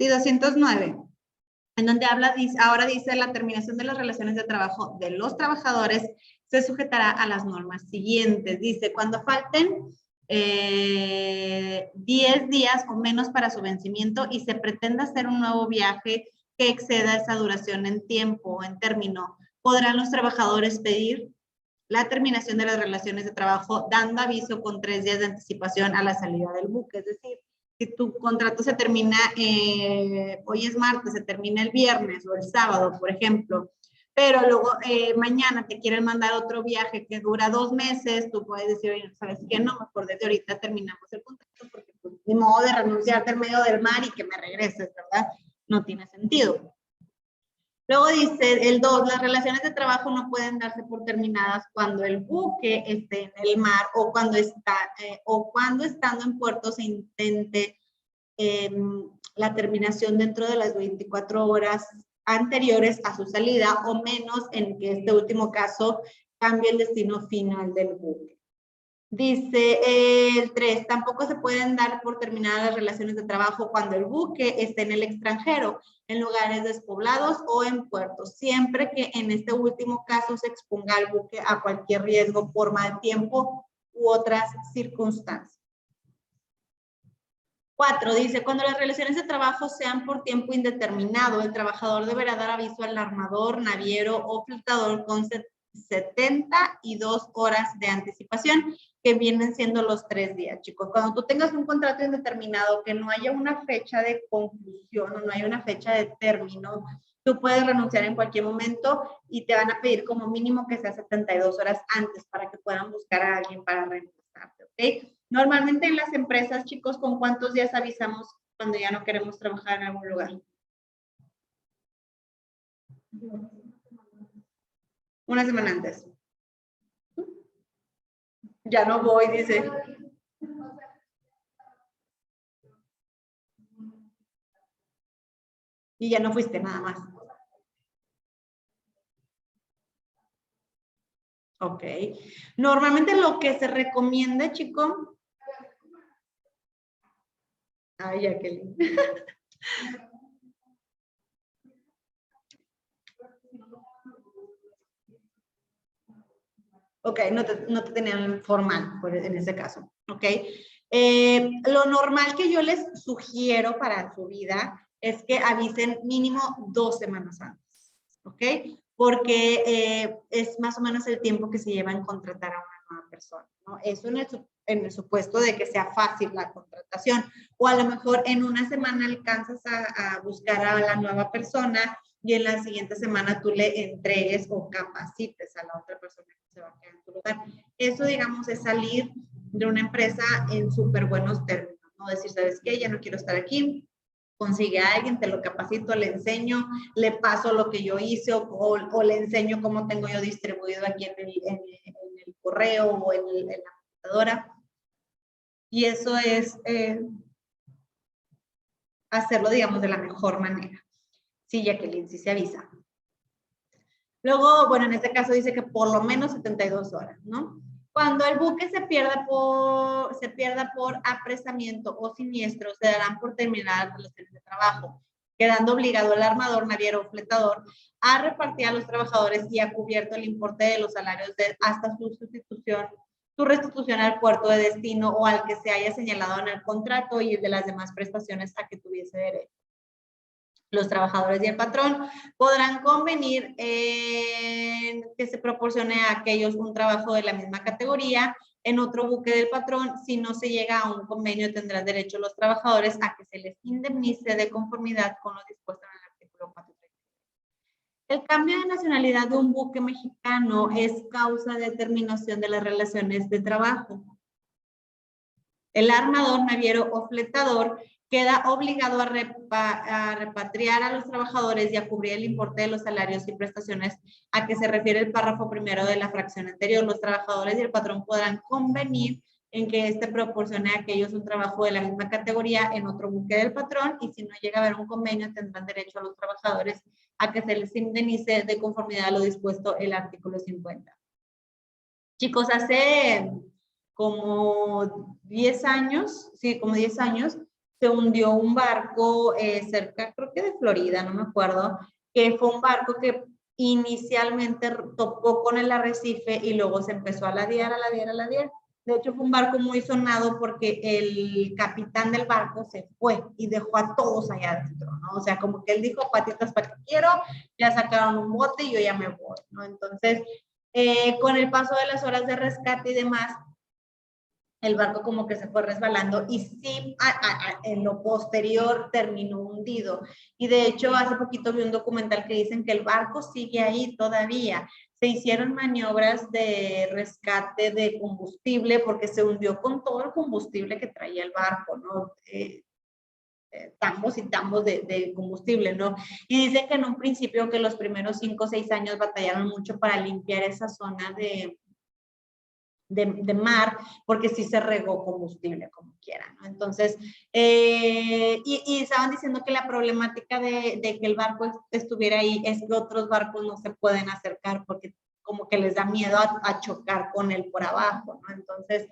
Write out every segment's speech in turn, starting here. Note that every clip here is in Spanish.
Sí, 209. En donde habla, ahora dice, la terminación de las relaciones de trabajo de los trabajadores se sujetará a las normas siguientes. Dice, cuando falten 10 días o menos para su vencimiento y se pretenda hacer un nuevo viaje que exceda esa duración en tiempo o en término, podrán los trabajadores pedir la terminación de las relaciones de trabajo dando aviso con 3 días de anticipación a la salida del buque. Es decir, si tu contrato se termina, hoy es martes, se termina el viernes o el sábado, por ejemplo, pero luego mañana te quieren mandar otro viaje que dura 2 meses, tú puedes decir, oye, ¿sabes qué? No, mejor desde ahorita terminamos el contrato porque pues, ni modo de renunciarte en medio del mar y que me regreses, ¿verdad? No tiene sentido. Luego dice el 2, las relaciones de trabajo no pueden darse por terminadas cuando el buque esté en el mar o cuando estando en puerto se intente la terminación dentro de las 24 horas anteriores a su salida o menos en que este último caso cambie el destino final del buque. Dice el 3, tampoco se pueden dar por terminadas las relaciones de trabajo cuando el buque esté en el extranjero, en lugares despoblados o en puertos, siempre que en este último caso se exponga al buque a cualquier riesgo por mal tiempo u otras circunstancias. 4, dice, cuando las relaciones de trabajo sean por tiempo indeterminado, el trabajador deberá dar aviso al armador, naviero o flotador con 72 horas de anticipación, que vienen siendo los 3 días, chicos. Cuando tú tengas un contrato indeterminado, que no haya una fecha de conclusión o no haya una fecha de término, tú puedes renunciar en cualquier momento y te van a pedir como mínimo que sea 72 horas antes para que puedan buscar a alguien para reemplazarte, ¿ok? Normalmente en las empresas, chicos, ¿con cuántos días avisamos cuando ya no queremos trabajar en algún lugar? Una semana antes. Ya no voy, dice. Y ya no fuiste nada más. Ok. Normalmente lo que se recomienda, chico. Ay, Jacqueline. Ok, no te tenían formal en ese caso. Ok. Lo normal que yo les sugiero para su vida es que avisen mínimo 2 semanas antes. Ok. Porque es más o menos el tiempo que se lleva en contratar a una nueva persona, ¿no? Eso en el supuesto de que sea fácil la contratación. O a lo mejor en una semana alcanzas a buscar a la nueva persona y en la siguiente semana tú le entregues o capacites a la otra persona que se va a quedar en tu lugar. Eso, digamos, es salir de una empresa en súper buenos términos, ¿no? Decir, ¿sabes qué? Ya no quiero estar aquí. Consigue a alguien, te lo capacito, le enseño, le paso lo que yo hice o le enseño cómo tengo yo distribuido aquí en el correo o en la computadora. Y eso es hacerlo, digamos, de la mejor manera. Sí, Jacqueline, sí se avisa. Luego, bueno, en este caso dice que por lo menos 72 horas, ¿no? Cuando el buque se pierda por apresamiento o siniestro, se darán por terminadas las relaciones de trabajo, quedando obligado el armador, naviero o fletador a repartir a los trabajadores y a cubierto el importe de los salarios hasta su restitución al puerto de destino o al que se haya señalado en el contrato y el de las demás prestaciones a que tuviese derecho. Los trabajadores y el patrón podrán convenir en que se proporcione a aquellos un trabajo de la misma categoría en otro buque del patrón. Si no se llega a un convenio, tendrán derecho los trabajadores a que se les indemnice de conformidad con lo dispuesto en el artículo 433. El cambio de nacionalidad de un buque mexicano es causa de terminación de las relaciones de trabajo. El armador, naviero o fletador queda obligado a repatriar a los trabajadores y a cubrir el importe de los salarios y prestaciones a que se refiere el párrafo primero de la fracción anterior. Los trabajadores y el patrón podrán convenir en que éste proporcione a aquellos un trabajo de la misma categoría en otro buque del patrón, y si no llega a haber un convenio, tendrán derecho a los trabajadores a que se les indemnice de conformidad a lo dispuesto el artículo 50. Chicos, hace como 10 años, sí, como 10 años, se hundió un barco cerca, creo que de Florida, no me acuerdo, que fue un barco que inicialmente topó con el arrecife y luego se empezó a ladear, a ladear, a ladear. De hecho, fue un barco muy sonado porque el capitán del barco se fue y dejó a todos allá adentro, ¿no? O sea, como que él dijo, patitas para que quiero, ya sacaron un bote y yo ya me voy, ¿no? Entonces, con el paso de las horas de rescate y demás, el barco como que se fue resbalando y sí, en lo posterior terminó hundido. Y de hecho, hace poquito vi un documental que dicen que el barco sigue ahí todavía. Se hicieron maniobras de rescate de combustible porque se hundió con todo el combustible que traía el barco, ¿no? Tambos y tambos de combustible, ¿no? Y dicen que en un principio que los primeros 5 o 6 años batallaron mucho para limpiar esa zona de mar, porque sí se regó combustible, como quieran, ¿no? Entonces, y estaban diciendo que la problemática de que el barco estuviera ahí es que otros barcos no se pueden acercar porque como que les da miedo a chocar con él por abajo, ¿no? Entonces,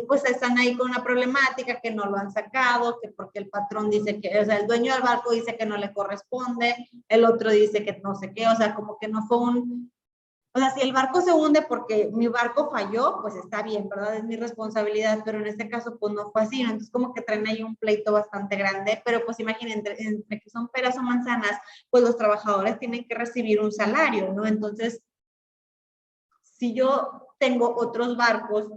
pues están ahí con una problemática que no lo han sacado, que porque el patrón dice que, o sea, el dueño del barco dice que no le corresponde, el otro dice que no sé qué, o sea, como que no fue un... O sea, si el barco se hunde porque mi barco falló, pues está bien, ¿verdad? Es mi responsabilidad, pero en este caso pues no fue así, ¿no? Entonces como que traen ahí un pleito bastante grande, pero pues imaginen, entre que son peras o manzanas, pues los trabajadores tienen que recibir un salario, ¿no? Entonces, si yo tengo otros barcos,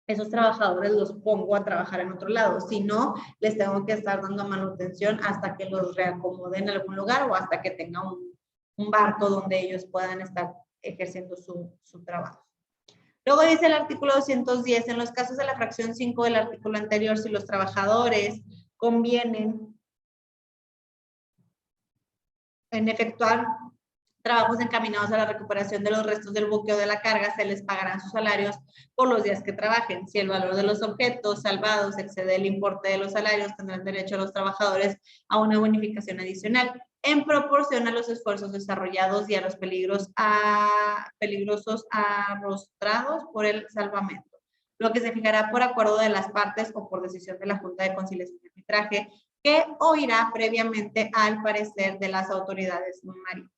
esos trabajadores los pongo a trabajar en otro lado, si no, les tengo que estar dando manutención hasta que los reacomoden en algún lugar o hasta que tenga un barco donde ellos puedan estar ejerciendo su trabajo. Luego dice el artículo 210, en los casos de la fracción 5 del artículo anterior, si los trabajadores convienen en efectuar trabajos encaminados a la recuperación de los restos del buque o de la carga, se les pagarán sus salarios por los días que trabajen. Si el valor de los objetos salvados excede el importe de los salarios, tendrán derecho a los trabajadores a una bonificación adicional en proporción a los esfuerzos desarrollados y a los peligrosos arrostrados por el salvamento, lo que se fijará por acuerdo de las partes o por decisión de la Junta de Conciliación y Arbitraje, que oirá previamente al parecer de las autoridades marítimas.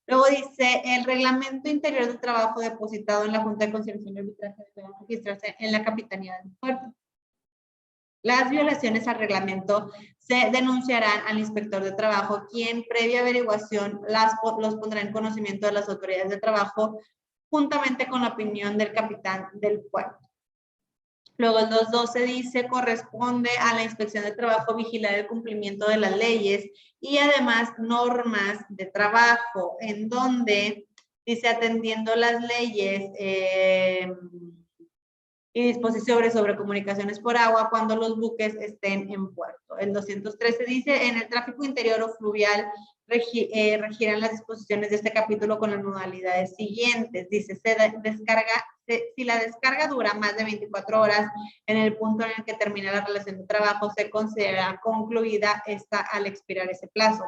Luego dice, el reglamento interior de trabajo depositado en la Junta de Conciliación y Arbitraje debe registrarse en la Capitanía del Puerto. Las violaciones al reglamento se denunciarán al inspector de trabajo, quien previa averiguación los pondrá en conocimiento de las autoridades de trabajo, juntamente con la opinión del capitán del puerto. Luego el 212 dice, corresponde a la inspección de trabajo vigilar el cumplimiento de las leyes y además normas de trabajo, en donde dice atendiendo las leyes y disposiciones sobre comunicaciones por agua cuando los buques estén en puerto. El 213 dice, en el tráfico interior o fluvial regirán las disposiciones de este capítulo con las modalidades siguientes. Dice, si la descarga dura más de 24 horas en el punto en el que termina la relación de trabajo, se considera concluida esta al expirar ese plazo,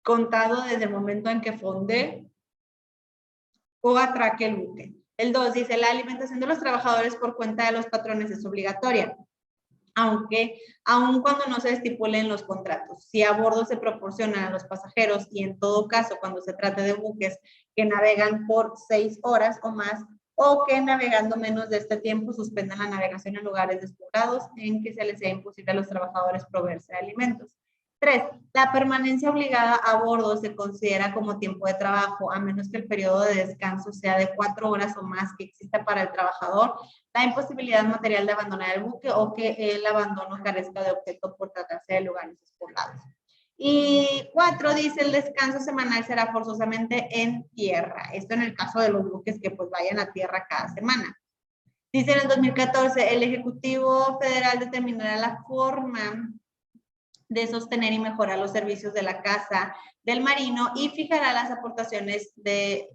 contado desde el momento en que fonde o atraque el buque. El 2 dice, la alimentación de los trabajadores por cuenta de los patrones es obligatoria, aun cuando no se estipulen los contratos. Si a bordo se proporcionan a los pasajeros y en todo caso cuando se trate de buques que navegan por 6 horas o más, o que navegando menos de este tiempo suspendan la navegación en lugares despoblados en que se les sea imposible a los trabajadores proveerse de alimentos. 3. La permanencia obligada a bordo se considera como tiempo de trabajo, a menos que el periodo de descanso sea de 4 horas o más que exista para el trabajador, la imposibilidad material de abandonar el buque o que el abandono carezca de objeto por tratarse de lugares despoblados. Y 4 dice, el descanso semanal será forzosamente en tierra. Esto en el caso de los buques que pues vayan a tierra cada semana. Dice en el 2014, el Ejecutivo Federal determinará la forma de sostener y mejorar los servicios de la Casa del Marino y fijará las aportaciones de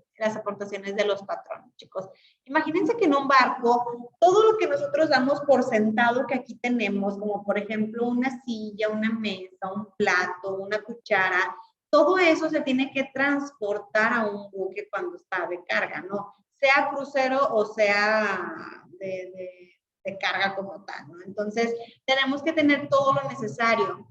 los patrones, chicos. Imagínense que en un barco, todo lo que nosotros damos por sentado que aquí tenemos, como por ejemplo una silla, una mesa, un plato, una cuchara, todo eso se tiene que transportar a un buque cuando está de carga, ¿no? Sea crucero o sea de carga como tal, ¿no? Entonces, tenemos que tener todo lo necesario.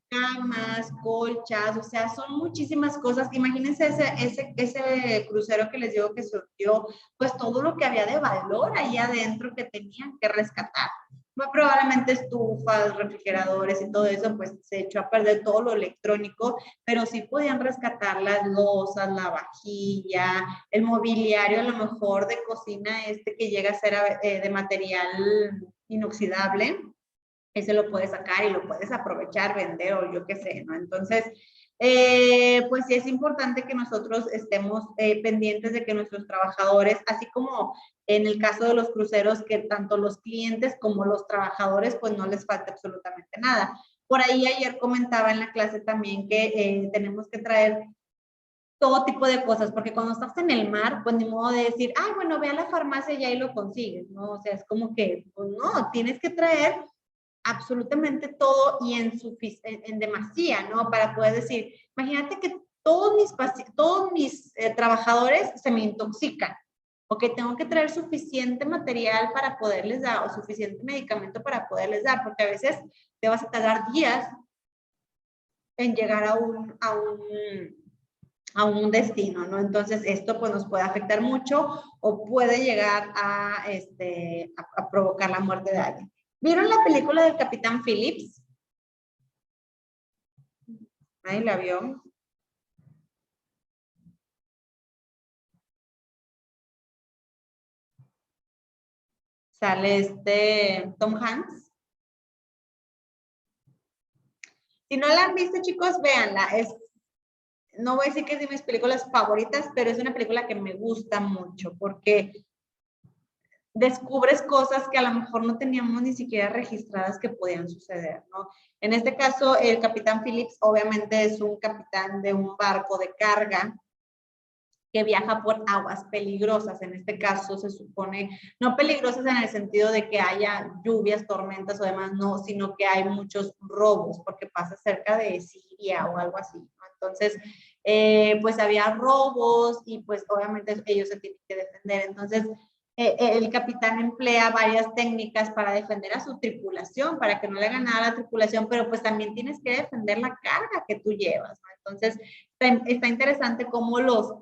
Camas, colchas, o sea, son muchísimas cosas. Imagínense ese crucero que les digo que surgió, pues todo lo que había de valor ahí adentro que tenían que rescatar. Muy probablemente estufas, refrigeradores y todo eso, pues se echó a perder todo lo electrónico, pero sí podían rescatar las losas, la vajilla, el mobiliario a lo mejor de cocina que llega a ser de material inoxidable. Ese lo puedes sacar y lo puedes aprovechar, vender o yo qué sé, ¿no? Entonces, pues sí es importante que nosotros estemos pendientes de que nuestros trabajadores, así como en el caso de los cruceros, que tanto los clientes como los trabajadores, pues no les falta absolutamente nada. Por ahí ayer comentaba en la clase también que tenemos que traer todo tipo de cosas, porque cuando estás en el mar, pues ni modo de decir, ay, bueno, ve a la farmacia y ahí lo consigues, ¿no? O sea, es como que, pues no, tienes que traer absolutamente todo y en demasía, ¿no? Para poder decir, imagínate que todos mis trabajadores se me intoxican, o que tengo que traer suficiente material para poderles dar, o suficiente medicamento para poderles dar, porque a veces te vas a tardar días en llegar a un destino, ¿no? Entonces, esto pues nos puede afectar mucho o puede llegar a provocar la muerte de alguien. ¿Vieron la película del Capitán Phillips? ¿Nadie la vio? Sale Tom Hanks. Si no la han visto, chicos, véanla. No voy a decir que es de mis películas favoritas, pero es una película que me gusta mucho porque descubres cosas que a lo mejor no teníamos ni siquiera registradas que podían suceder, ¿no? En este caso, el Capitán Phillips obviamente es un capitán de un barco de carga que viaja por aguas peligrosas. En este caso se supone, no peligrosas en el sentido de que haya lluvias, tormentas o demás, no, sino que hay muchos robos porque pasa cerca de Siria o algo así, ¿no? Entonces, pues había robos y pues obviamente ellos se tienen que defender. Entonces, el capitán emplea varias técnicas para defender a su tripulación, para que no le hagan nada a la tripulación, pero pues también tienes que defender la carga que tú llevas, ¿no? Entonces, está interesante cómo los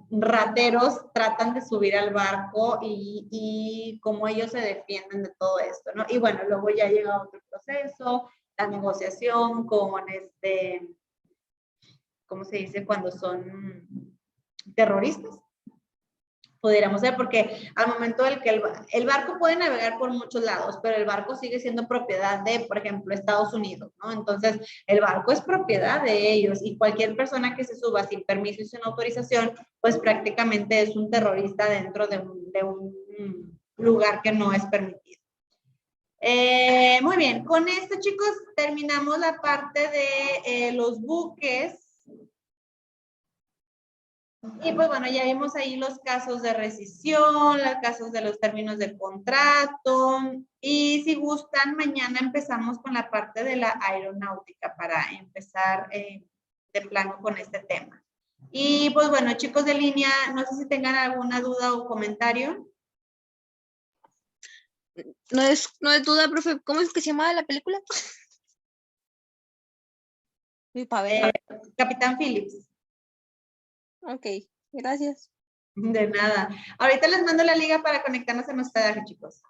rateros tratan de subir al barco y cómo ellos se defienden de todo esto, ¿no? Y bueno, luego ya llega otro proceso, la negociación con ¿cómo se dice? Cuando son terroristas, pudiéramos ser, porque al momento del que el barco puede navegar por muchos lados, pero el barco sigue siendo propiedad de, por ejemplo, Estados Unidos, ¿no? Entonces, el barco es propiedad de ellos y cualquier persona que se suba sin permiso y sin autorización, pues prácticamente es un terrorista dentro de un lugar que no es permitido. Muy bien, con esto, chicos, terminamos la parte de los buques. Y pues bueno, ya vimos ahí los casos de rescisión, los casos de los términos de contrato. Y si gustan, mañana empezamos con la parte de la aeronáutica para empezar de plano con este tema. Y pues bueno, chicos de línea, no sé si tengan alguna duda o comentario. No es duda, profe. ¿Cómo es que se llamaba la película? Para ver. Capitán Phillips. Ok, gracias. De nada. Ahorita les mando la liga para conectarnos en hospedaje, chicos.